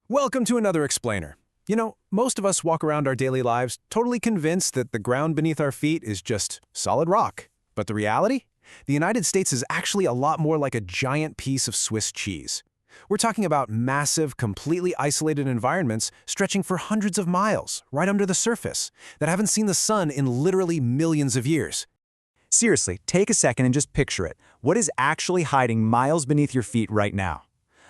Welcome to another explainer. You know, most of us walk around our daily lives totally convinced that the ground beneath our feet is just solid rock. But the reality? The United States is actually a lot more like a giant piece of Swiss cheese. We're talking about massive, completely isolated environments stretching for hundreds of miles, right under the surface, that haven't seen the sun in literally millions of years. Seriously, take a second and just picture it. What is actually hiding miles beneath your feet right now?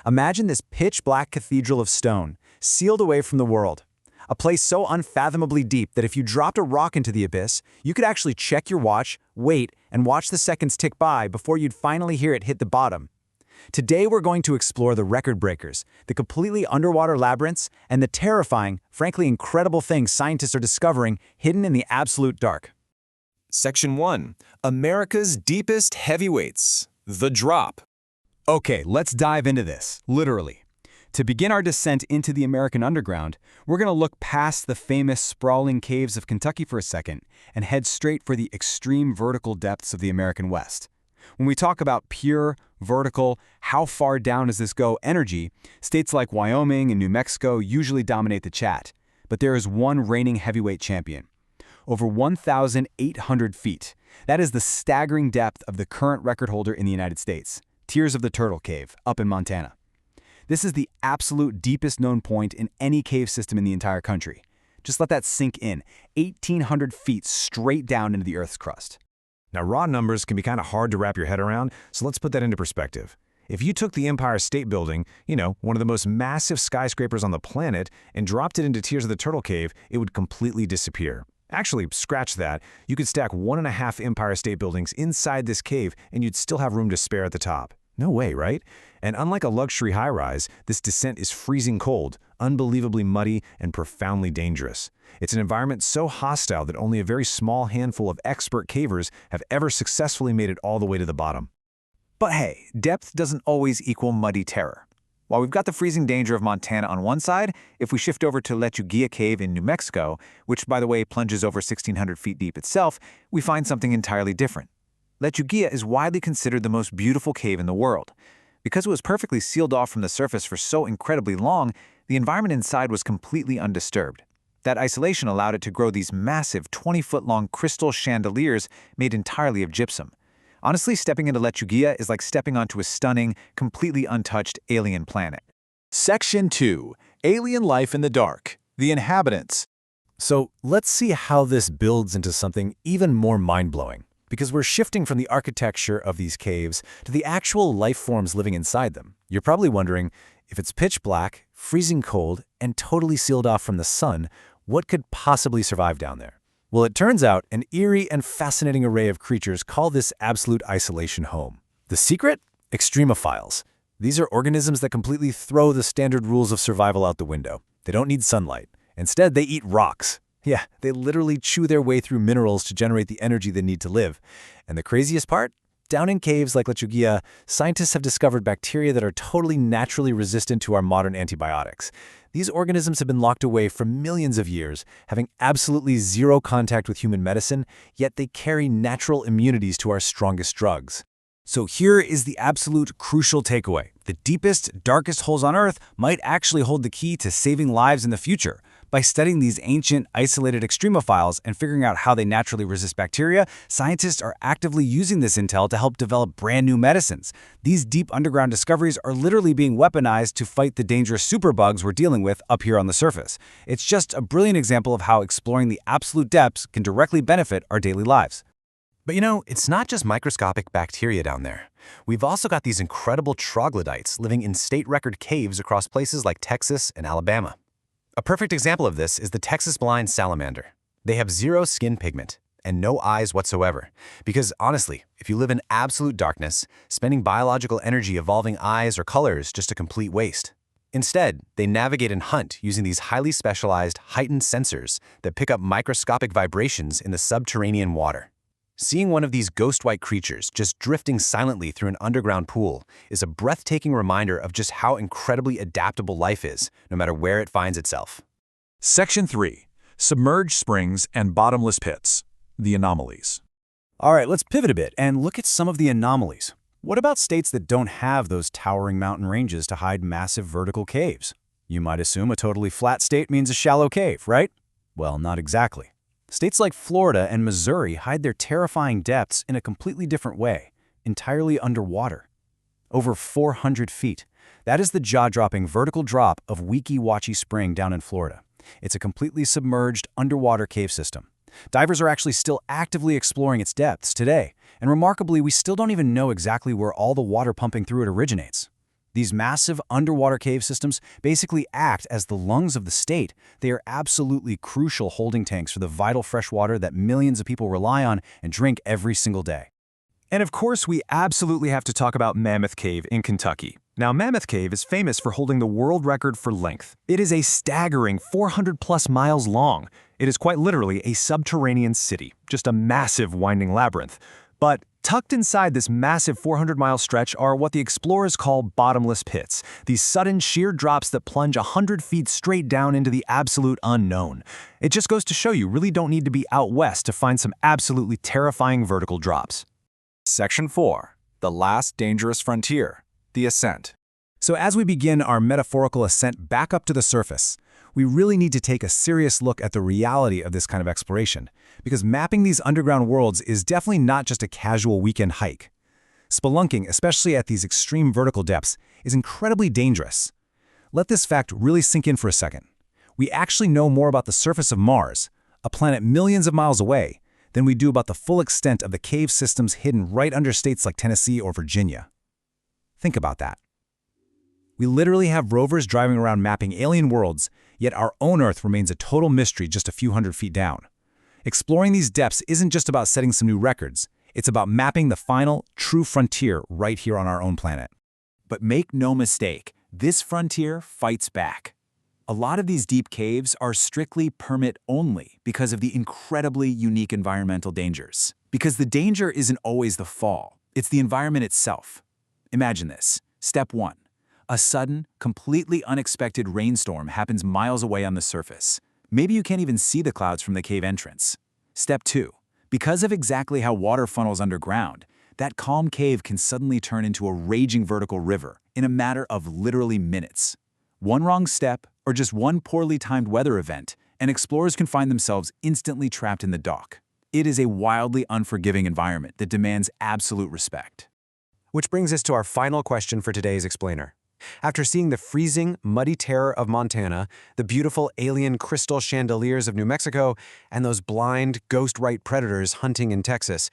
Imagine this pitch-black cathedral of stone, sealed away from the world. A place so unfathomably deep that if you dropped a rock into the abyss, you could actually check your watch, wait, and watch the seconds tick by before you'd finally hear it hit the bottom. Today we're going to explore the record breakers, the completely underwater labyrinths, and the terrifying, frankly incredible things scientists are discovering hidden in the absolute dark. Section 1. America's Deepest Heavyweights. The Drop. Okay, let's dive into this, literally. To begin our descent into the American underground, we're going to look past the famous sprawling caves of Kentucky for a second and head straight for the extreme vertical depths of the American West. When we talk about pure, vertical, how far down does this go energy, states like Wyoming and New Mexico usually dominate the chat, but there is one reigning heavyweight champion. Over 1,800 feet. That is the staggering depth of the current record holder in the United States. Tears of the Turtle Cave, up in Montana. This is the absolute deepest known point in any cave system in the entire country. Just let that sink in, 1,800 feet straight down into the Earth's crust. Now, raw numbers can be kind of hard to wrap your head around, so let's put that into perspective. If you took the Empire State Building, one of the most massive skyscrapers on the planet, and dropped it into Tears of the Turtle Cave, it would completely disappear. Actually, scratch that. You could stack 1.5 Empire State Buildings inside this cave, and you'd still have room to spare at the top. No way, right? And unlike a luxury high-rise, this descent is freezing cold, unbelievably muddy, and profoundly dangerous. It's an environment so hostile that only a very small handful of expert cavers have ever successfully made it all the way to the bottom. But hey, depth doesn't always equal muddy terror. While we've got the freezing danger of Montana on one side, if we shift over to Lechuguilla Cave in New Mexico, which by the way plunges over 1,600 feet deep itself, we find something entirely different. Lechuguilla is widely considered the most beautiful cave in the world. Because it was perfectly sealed off from the surface for so incredibly long, the environment inside was completely undisturbed. That isolation allowed it to grow these massive 20-foot-long crystal chandeliers made entirely of gypsum. Honestly, stepping into Lechuguilla is like stepping onto a stunning, completely untouched alien planet. Section 2. Alien Life in the Dark. The Inhabitants. So let's see how this builds into something even more mind-blowing, because we're shifting from the architecture of these caves to the actual life forms living inside them. You're probably wondering, if it's pitch black, freezing cold, and totally sealed off from the sun, what could possibly survive down there? Well, it turns out an eerie and fascinating array of creatures call this absolute isolation home. The secret? Extremophiles. These are organisms that completely throw the standard rules of survival out the window. They don't need sunlight. Instead, they eat rocks. Yeah, they literally chew their way through minerals to generate the energy they need to live. And the craziest part? Down in caves like Lechuguilla, scientists have discovered bacteria that are totally naturally resistant to our modern antibiotics. These organisms have been locked away for millions of years, having absolutely zero contact with human medicine, yet they carry natural immunities to our strongest drugs. So here is the absolute crucial takeaway. The deepest, darkest holes on Earth might actually hold the key to saving lives in the future. By studying these ancient, isolated extremophiles and figuring out how they naturally resist bacteria, scientists are actively using this intel to help develop brand new medicines. These deep underground discoveries are literally being weaponized to fight the dangerous superbugs we're dealing with up here on the surface. It's just a brilliant example of how exploring the absolute depths can directly benefit our daily lives. But it's not just microscopic bacteria down there. We've also got these incredible troglodytes living in state record caves across places like Texas and Alabama. A perfect example of this is the Texas blind salamander. They have zero skin pigment and no eyes whatsoever. Because honestly, if you live in absolute darkness, spending biological energy evolving eyes or colors is just a complete waste. Instead, they navigate and hunt using these highly specialized, heightened sensors that pick up microscopic vibrations in the subterranean water. Seeing one of these ghost-white creatures just drifting silently through an underground pool is a breathtaking reminder of just how incredibly adaptable life is, no matter where it finds itself. Section 3. Submerged Springs and Bottomless Pits. The Anomalies. All right, let's pivot a bit and look at some of the anomalies. What about states that don't have those towering mountain ranges to hide massive vertical caves? You might assume a totally flat state means a shallow cave, right? Well, not exactly. States like Florida and Missouri hide their terrifying depths in a completely different way, entirely underwater. Over 400 feet. That is the jaw-dropping vertical drop of Weeki Wachee Spring down in Florida. It's a completely submerged underwater cave system. Divers are actually still actively exploring its depths today, and remarkably, we still don't even know exactly where all the water pumping through it originates. These massive underwater cave systems basically act as the lungs of the state. They are absolutely crucial holding tanks for the vital fresh water that millions of people rely on and drink every single day. And of course, we absolutely have to talk about Mammoth Cave in Kentucky. Now, Mammoth Cave is famous for holding the world record for length. It is a staggering 400+ miles long. It is quite literally a subterranean city, just a massive winding labyrinth. But tucked inside this massive 400-mile stretch are what the explorers call bottomless pits, these sudden sheer drops that plunge 100 feet straight down into the absolute unknown. It just goes to show you really don't need to be out west to find some absolutely terrifying vertical drops. Section 4. The last dangerous frontier. The ascent. So as we begin our metaphorical ascent back up to the surface, we really need to take a serious look at the reality of this kind of exploration, because mapping these underground worlds is definitely not just a casual weekend hike. Spelunking, especially at these extreme vertical depths, is incredibly dangerous. Let this fact really sink in for a second. We actually know more about the surface of Mars, a planet millions of miles away, than we do about the full extent of the cave systems hidden right under states like Tennessee or Virginia. Think about that. We literally have rovers driving around mapping alien worlds, yet our own Earth remains a total mystery just a few hundred feet down. Exploring these depths isn't just about setting some new records, it's about mapping the final, true frontier right here on our own planet. But make no mistake, this frontier fights back. A lot of these deep caves are strictly permit only because of the incredibly unique environmental dangers. Because the danger isn't always the fall, it's the environment itself. Imagine this. Step 1. A sudden, completely unexpected rainstorm happens miles away on the surface. Maybe you can't even see the clouds from the cave entrance. Step 2. Because of exactly how water funnels underground, that calm cave can suddenly turn into a raging vertical river in a matter of literally minutes. One wrong step, or just one poorly timed weather event, and explorers can find themselves instantly trapped in the dock. It is a wildly unforgiving environment that demands absolute respect. Which brings us to our final question for today's explainer. After seeing the freezing, muddy terror of Montana, the beautiful alien crystal chandeliers of New Mexico, and those blind, ghost-right predators hunting in Texas,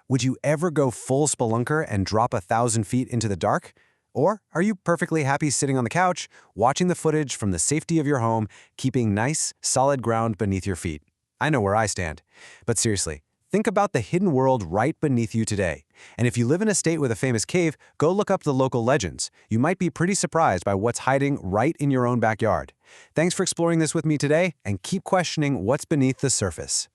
would you ever go full spelunker and drop 1,000 feet into the dark? Or are you perfectly happy sitting on the couch, watching the footage from the safety of your home, keeping nice, solid ground beneath your feet? I know where I stand. But seriously, think about the hidden world right beneath you today. And if you live in a state with a famous cave, go look up the local legends. You might be pretty surprised by what's hiding right in your own backyard. Thanks for exploring this with me today, and keep questioning what's beneath the surface.